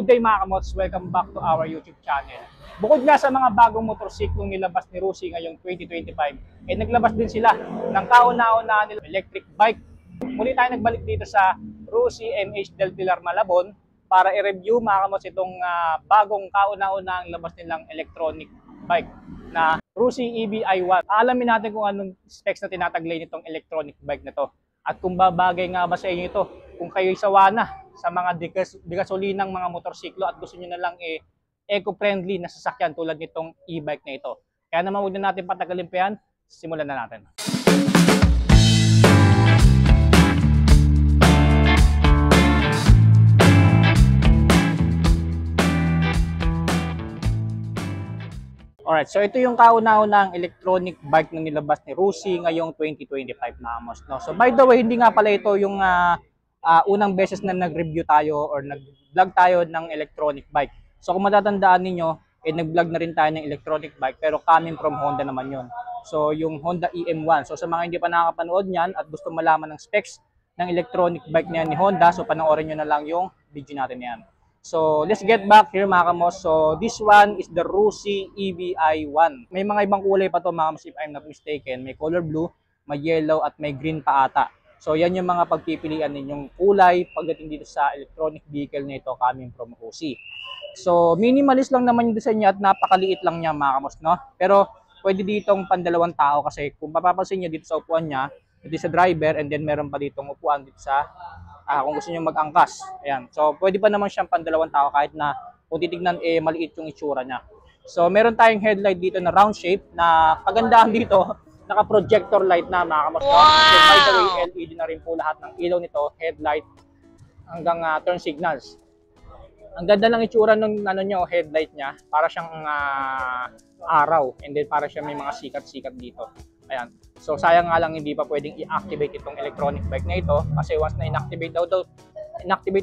Good day mga kamots, welcome back to our YouTube channel. Bukod nga sa mga bagong motorsiklong nilabas ni Rusi ngayong 2025, naglabas din sila ng kauna-unahan nilang electric bike. Muli tayo nagbalik dito sa Rusi MH Del Pilar, Malabon para i-review mga kamots itong bagong kauna-unahang labas nilang electronic bike na Rusi EBI1. Alamin natin kung anong specs na tinataglay nitong electronic bike na to at kung babagay nga ba sa inyo ito kung kayo'y sawa na sa mga degasolinang mga motorsiklo at gusto nyo na lang eco-friendly na sasakyan tulad nitong e-bike na ito. Kaya naman huwag na natin patagalin pa yan, simulan na natin. Alright, so ito yung kauna-unang electronic bike na nilabas ni Rusi ngayong 2025 na amos. No? So by the way, hindi nga pala ito yung unang beses na nag-review tayo or nag-vlog tayo ng electronic bike. So kung matatandaan ninyo, nag-vlog na rin tayo ng electronic bike pero coming from Honda naman yon. So yung Honda EM1. So sa mga hindi pa nakakapanood niyan at gusto malaman ng specs ng electronic bike niyan ni Honda, so panoorin nyo na lang yung video natin yan. So let's get back here mga kamos. So this one is the Rusi EBI1. May mga ibang kulay pa to mga kamos if I'm not mistaken. May color blue, may yellow at may green pa ata. So yan yung mga pagpipilian ninyong kulay pagdating dito sa electronic vehicle na ito coming from Rusi. So minimalist lang naman yung design niya at napakaliit lang niya mga kamos, no? Pero pwede ditong pandalawang tao kasi kung mapapansin niyo dito sa upuan niya, dito sa driver and then meron pa ditong upuan dito sa kung gusto niyo mag-angkas. Ayan. So pwede pa naman siyang pandalawang tao kahit na kung titignan maliit yung itsura niya. So meron tayong headlight dito na round shape na pagandahan dito. Naka-projector light na mga kamos. Wow! So, by the way, LED na rin po lahat ng ilaw nito, headlight hanggang turn signals. Ang ganda ng itsura ng headlight niya, para siyang araw and then para siya may mga sikat-sikat dito. Ayan. So sayang nga lang hindi pa pwedeng i-activate itong electronic bike na ito kasi once na inactivate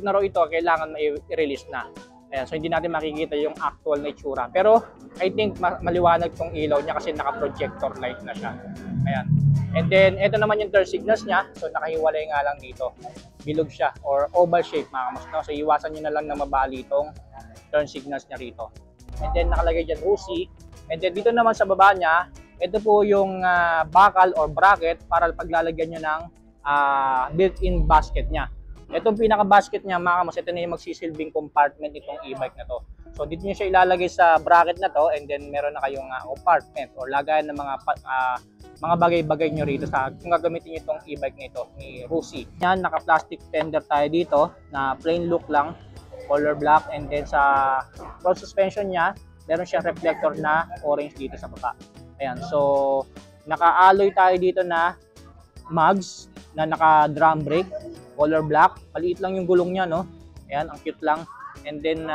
na raw ito, kailangan i-release na. Ayan, so hindi natin makikita yung actual na itsura. Pero I think maliwanag tong ilaw niya kasi naka-projector light na siya. Ayan. And then ito naman yung turn signals niya. So nakahiwalay nga lang dito. Bilog siya or oval shape mga kamos. No? So iwasan niyo na lang na mabali itong turn signals niya rito. And then nakalagay dyan Rusi. And then dito naman sa baba niya, ito po yung bakal or bracket para paglalagyan nyo ng built-in basket niya. Itong pinaka-basket niya, mga kamos, ito na yung magsisilbing compartment itong e-bike na to. So dito nyo siya ilalagay sa bracket na to and then meron na kayong compartment or lagayan ng mga bagay-bagay nyo rito sa kung gagamitin nyo itong e-bike na ito ni Rusi. Yan, naka-plastic fender tayo dito na plain look lang, color black, and then sa front suspension niya, meron siyang reflector na orange dito sa baba. Ayan, so naka-alloy tayo dito na mugs na naka-drum brake, color black. Maliit lang yung gulong niya, no? Ayan, ang cute lang. And then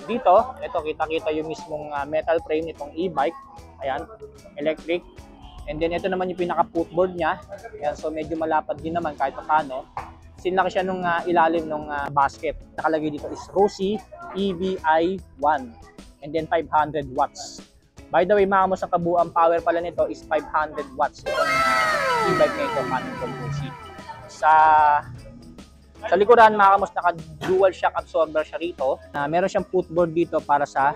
dito, ito kita-kita yung mismong metal frame nitong e-bike. Ayan, electric. And then ito naman yung pinaka-footboard niya. Ayan, so medyo malapad din naman kahit paano. Sinlaki siya nung ilalim ng basket. Nakalagay dito is Rusi EBI1 and then 500 watts. By the way, mga kamos, ang kabuang power pala nito is 500 watts itong e-bike na ito coming from Rusi. Sa likuran, mga kamos, naka-dual shock absorber siya rito. Meron siyang footboard dito para sa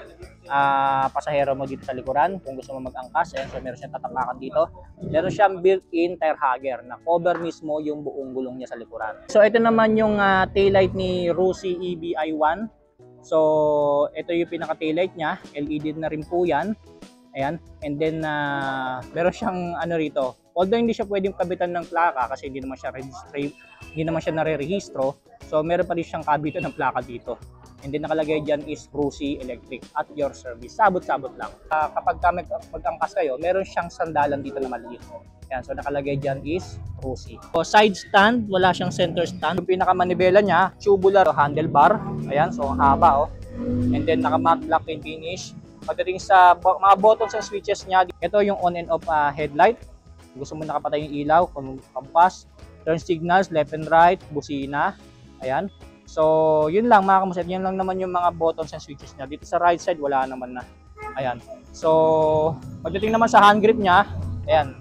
pasahero mo dito sa likuran kung gusto mo mag-angkas. So meron siyang tatapakan dito. Meron siyang built-in tire hugger na cover mismo yung buong gulong niya sa likuran. So ito naman yung taillight ni Rusi EBI1. So ito yung pinaka-taillight niya. LED na rin po yan. Ayan. And then meron siyang rito. Although hindi siya pwedeng kabitan ng plaka kasi hindi naman siya nare-rehistro. So meron pa rin siyang kabitan ng plaka dito. And then nakalagay dyan is Rusi Electric at your service. Sabot-sabot lang. Kapag mag-angkas kayo, meron siyang sandalan dito na maliit. Ayan, so nakalagay dyan is Rusi. So side stand, wala siyang center stand. Yung pinakamanibela niya, tubular handlebar. Ayan, so haba And then naka-matte black and finish. Pagdating sa mga buttons and switches niya, ito yung on and off headlight. Gusto mo nakapatay yung ilaw, compass, turn signals, left and right, busina. Ayan. So, yun lang mga kamuset. Yun lang naman yung mga buttons and switches niya. Dito sa right side, wala naman na. Ayan. So, pagdating naman sa hand grip niya, ayan.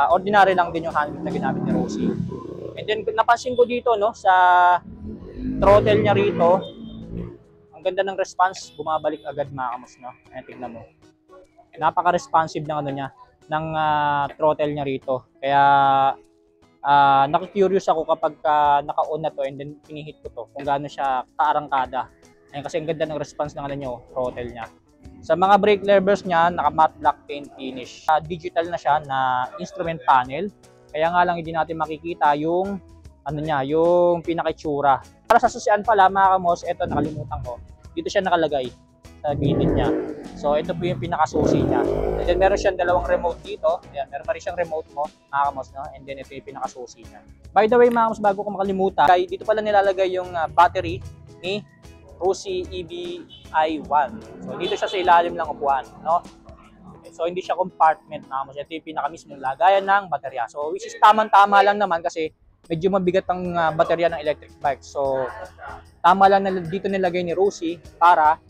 Ordinary lang din yung hand grip na ginamit ni Rusi. And then, napansin ko dito, no, sa throttle niya rito, Ang ganda ng response, bumabalik agad mga kamos, no? Ayan, tignan mo. Napaka-responsive ng ano niya, ng throttle niya rito. Kaya nakikurious ako kapag naka-on na to and then pinihit ko to kung gaano siya kaarangkada. Ayan, kasi ang ganda ng response ng ano niya, throttle niya. Sa mga brake levers niya, naka matte black paint finish. Digital na siya na instrument panel. Kaya nga lang hindi natin makikita yung ano niya, yung pinaka-itsura. Para sa susian pala mga kamos, eto nakalimutan ko. Dito siya nakalagay sa gilid niya. So ito po yung pinaka-susi niya. And then meron siyang dalawang remote dito. Ayan, meron pa rin siyang remote mo, mga kamos, no? And then ito yung pinaka-susi niya. By the way mga kamos, bago ko makalimutan, dito pala nilalagay yung battery ni Rusi EB-i1. So dito siya sa ilalim ng upuan, no? Okay, so hindi siya compartment mga kamos. Ito yung pinaka-mismong lagayan ng baterya. So which is tamang-tama lang naman kasi medyo mabigat ang baterya ng electric bike. So tama lang na dito nilagay ni Rusi para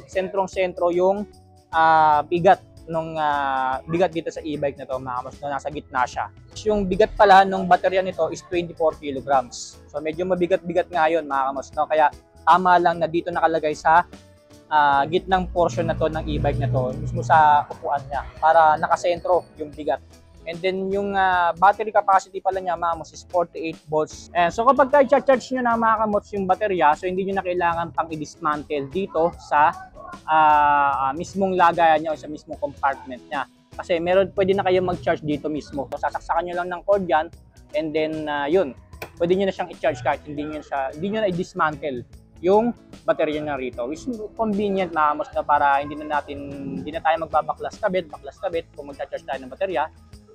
sentrong-sentro yung bigat nung bigat dito sa e-bike na to, mga kamos, no, nasa gitna siya. Yung bigat pala ng baterya nito is 24 kilograms. So medyo mabigat-bigat nga yun mga kamos, no? Kaya tama lang na dito nakalagay sa gitnang portion na to ng e-bike na to, mismo sa upuan niya, para nakasentro yung bigat. And then yung battery capacity pala niya mga kamos is 48 volts. And so kapag i-charge nyo na mga kamos yung baterya, so hindi nyo na kailangan pang i-dismantle dito sa mismong lagayan niya o sa mismong compartment niya. Kasi pwede na kayo mag-charge dito mismo. So sasaksakan nyo lang ng cord yan and then yun, pwede nyo na siyang i-charge kahit hindi nyo na i-dismantle yung baterya niya rito. Which is convenient mga kamos na para hindi na tayo magbabaklas kabit kung mag-charge tayo ng baterya.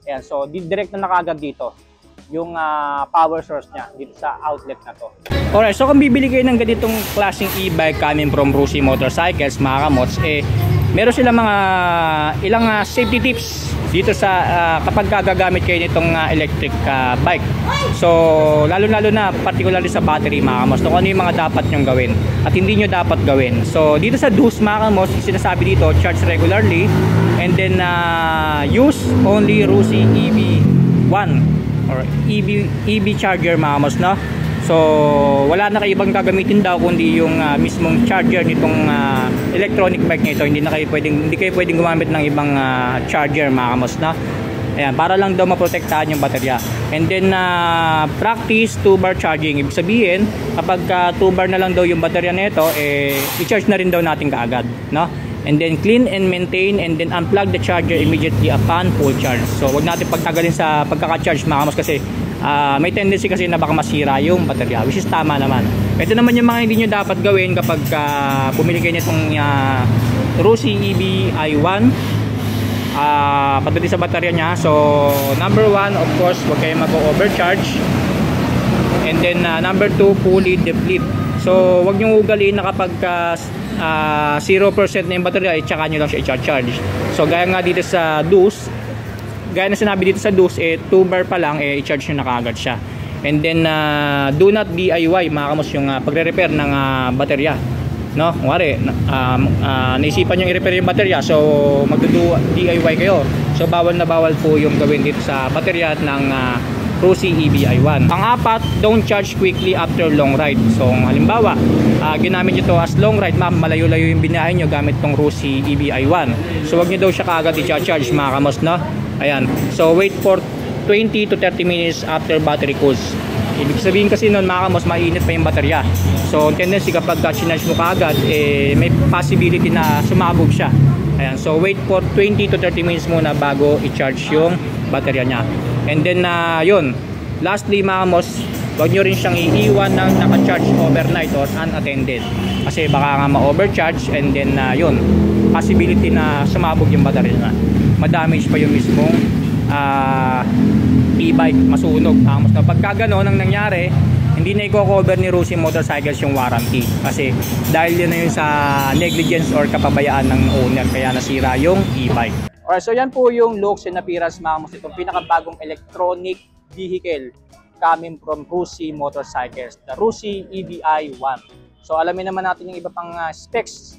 Ayan, so direct na nakagad dito yung power source niya dito sa outlet na to. Alright, so kung bibili kayo ng ganitong klaseng e-bike coming from Rusi Motorcycles mga kamots, meron sila mga ilang safety tips dito sa kapag gagamit kayo nitong electric bike. So lalo na particularly sa battery mga kamots, kung ano yung mga dapat nyong gawin at hindi nyo dapat gawin. So dito sa DUS mga kamots, sinasabi dito charge regularly and then use only Rusi EB1 or EB charger mga kamos, no? So wala na kayo ibang gagamitin daw kundi yung mismong charger nitong electronic bike nito. Hindi kayo pwedeng gumamit ng ibang charger mga kamos, no? Ayan, para lang daw maprotektahan yung baterya. And then practice 2-bar charging. Ibig sabihin kapag 2-bar na lang daw yung baterya nito, i-charge na rin daw natin kaagad, no? And then clean and maintain and then unplug the charger immediately upon full charge. So wag natin pagtagalin sa pagkaka-charge mga kamos kasi may tendency kasi na baka masira yung baterya, which is tama naman. Ito naman yung mga hindi nyo dapat gawin kapag pumili kayo nitong Rusi EB-i1 pagdating sa baterya niya. So number 1, of course, wag kayo mag-overcharge. And then number 2, fully deplete. So wag nyo ugaliin na kapag 0% na yung baterya, tsaka nyo lang siya i-charge. So gaya nga dito sa DUS, gaya na sinabi dito sa DUS, 2-bar pa lang, i-charge nyo na kaagad siya. And then do not DIY mga kamos yung pagre-repair ng baterya, no? Kunwari naisipan nyo i-repair yung baterya, so magdo-DIY kayo. So bawal na bawal po yung gawin dito sa baterya ng Rusi EB-i1. Pang-apat, don't charge quickly after long ride. So halimbawa, ginamit nyo to as long ride, malayo-layo yung binahin nyo gamit tong Rusi EB-i1. So wag nyo daw siya kaagad i-charge mga kamos, no? Ayan. So wait for 20 to 30 minutes after battery cools. Ibig sabihin kasi nun mga kamos, mainit pa yung baterya. So tendency kapag sinarge mo kaagad, may possibility na sumabog siya. Ayan. So wait for 20 to 30 minutes muna bago i-charge yung baterya niya. And then yun, lastly mga kamos, huwag nyo rin siyang iiwan ng naka-charge overnight or unattended. Kasi baka nga ma-overcharge and then yun, possibility na sumabog yung baterya na. Ma-damage pa yung mismong e-bike, masunog. Kamos na pagka gano'n ang nangyari, hindi na i-cover ni Rusi Motorcycles yung warranty. Kasi dahil yun na yun sa negligence or kapabayaan ng owner, kaya nasira yung e-bike. Alright, so yan po yung looks and appearance mga kamos, itong pinakabagong electronic vehicle coming from Rusi Motorcycles, the Rusi EB-i1. So alamin naman natin yung iba pang specs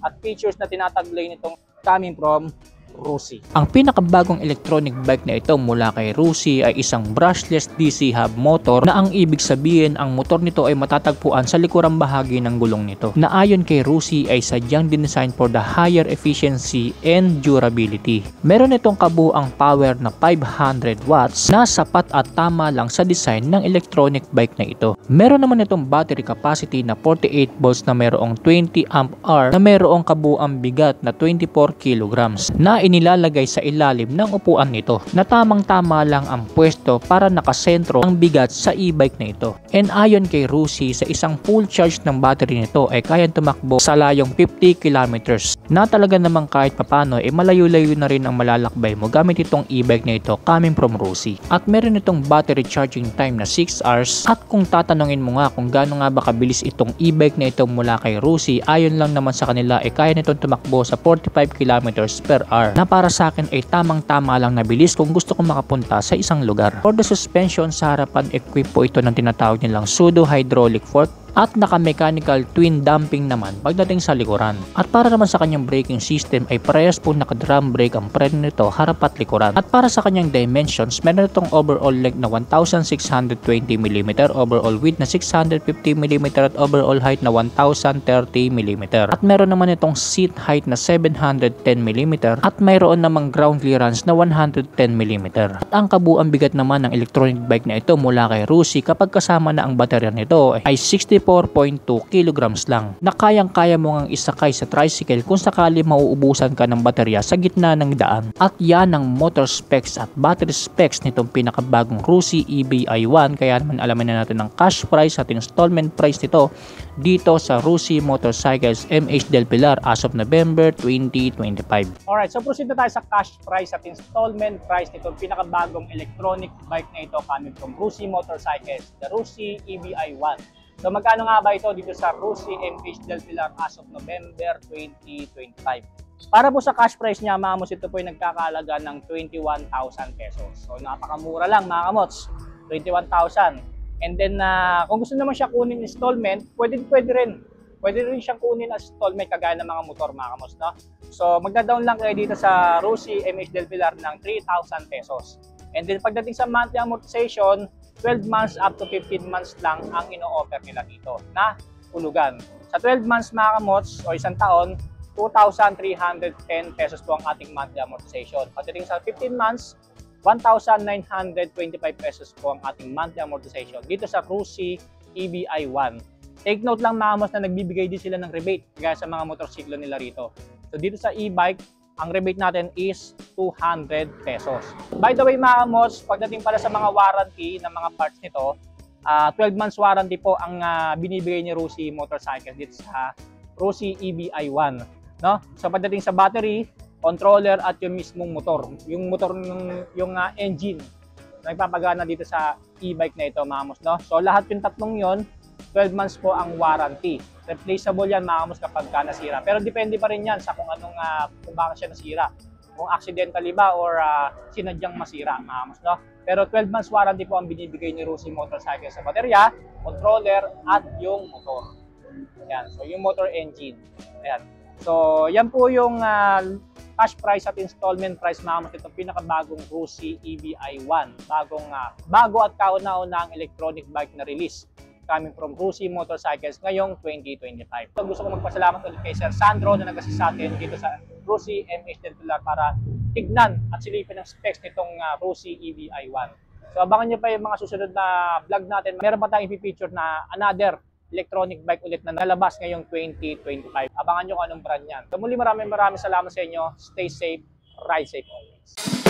at features na tinataglay nitong coming from Rusi. Ang pinakabagong electronic bike na ito mula kay Rusi ay isang brushless DC hub motor na ang ibig sabihin ang motor nito ay matatagpuan sa likurang bahagi ng gulong nito, na ayon kay Rusi ay sadyang dinesign for the higher efficiency and durability. Meron itong kabuuang power na 500 watts na sapat at tama lang sa design ng electronic bike na ito. Meron naman itong battery capacity na 48 volts na mayroong 20 amp hour na mayroong kabuuang bigat na 24 kilograms na inilalagay sa ilalim ng upuan nito, na tamang-tama lang ang pwesto para nakasentro ang bigat sa e-bike na ito. And ayon kay Rusi, sa isang full charge ng battery nito ay kayang tumakbo sa layong 50 kilometers, na talaga namang kahit papano ay malayo-layo na rin ang malalakbay mo gamit itong e-bike na ito coming from Rusi. At meron itong battery charging time na 6 hours, at kung tatanungin mo nga kung gaano nga ba kabilis itong e-bike na ito mula kay Rusi, ayon lang naman sa kanila ay kaya nitong tumakbo sa 45 kilometers per hour, na para sa akin ay tamang-tama lang na bilis kung gusto kong makapunta sa isang lugar. For the suspension, sa harapan equip po ito ng tinatawag nilang pseudo hydraulic fork, at naka-mechanical twin damping naman pagdating sa likuran. At para naman sa kanyang braking system ay parehas po naka-drum brake ang preno nito harap at likuran. At para sa kanyang dimensions, meron itong overall length na 1,620mm, overall width na 650mm at overall height na 1,030mm. At meron naman itong seat height na 710mm at mayroon namang ground clearance na 110mm. At ang kabuuang bigat naman ng electronic bike na ito mula kay Rusi kapag kasama na ang baterya nito ay 64.2 kilograms lang, na kayang-kaya mo ngang isakay sa tricycle kung sakali mauubusan ka ng baterya sa gitna ng daan. At yan ang motor specs at battery specs nitong pinakabagong Rusi EBI1. Kaya naman alamin na natin ang cash price at installment price nito dito sa Rusi Motorcycles MH Del Pilar as of November 2025. Alright, so proceed na tayo sa cash price at installment price nitong pinakabagong electronic bike na ito coming from Rusi Motorcycles, the Rusi EBI1. So magkano nga ba ito dito sa Rusi MH Del Pilar as of November 2025? Para po sa cash price niya, mga kamots, ito po ay nagkakalaga ng 21,000 pesos. So napakamura lang mga kamots, 21,000. And then kung gusto naman siya kunin installment, pwede rin. Pwede rin siyang kunin as installment kagaya ng mga motor mga kamots, no? So magda-down lang kayo dito sa Rusi MH Del Pilar ng 3,000 pesos. And then pagdating sa monthly amortization, 12 months up to 15 months lang ang ino-offer nila dito na hulugan. Sa 12 months mga kamots o isang taon, 2,310 pesos po ang ating monthly amortization. Pagdating sa 15 months, 1,925 pesos po ang ating monthly amortization dito sa Rusi EBI1. Take note lang mga kamots na nagbibigay din sila ng rebate kaya sa mga motorsiklo nila rito. So dito sa e-bike, ang rebate natin is 200 pesos. By the way mga kamots, pagdating pala sa mga warranty ng mga parts nito, 12 months warranty po ang binibigay ni Rusi Motorcycles dito sa Rusi EBI1. No? So pagdating sa battery, controller at yung mismong motor, yung engine na nagpapagana dito sa e-bike na ito mga kamots. No? So lahat yung tatlong yon, 12 months po ang warranty. Replaceable yan mga kamots kapag nasira. Pero depende pa rin yan sa kung bakit siya nasira. Kung accidentally ba or sinadyang masira mga kamots, no? Pero 12 months warranty po ang binibigay ni Rusi Motorcycles sa baterya, controller at yung motor. Ayan. So yung motor engine. Ayan. So yan po yung cash price at installment price mga kamots. Itong pinakabagong Rusi EBI1. Bago at kauna-una ang electronic bike na release coming from Rusi Motorcycles ngayong 2025. So, gusto ko magpasalamat ulit kay Sir Sandro na nag-assist sa atin dito sa Rusi MH Del Pilar para tignan at silipin ang specs nitong Rusi EBI1. So abangan nyo pa yung mga susunod na vlog natin. Meron pa tayong i-feature na another electronic bike ulit na nalabas ngayong 2025. Abangan nyo kung anong brand yan. So muli maraming salamat sa inyo. Stay safe, ride safe always.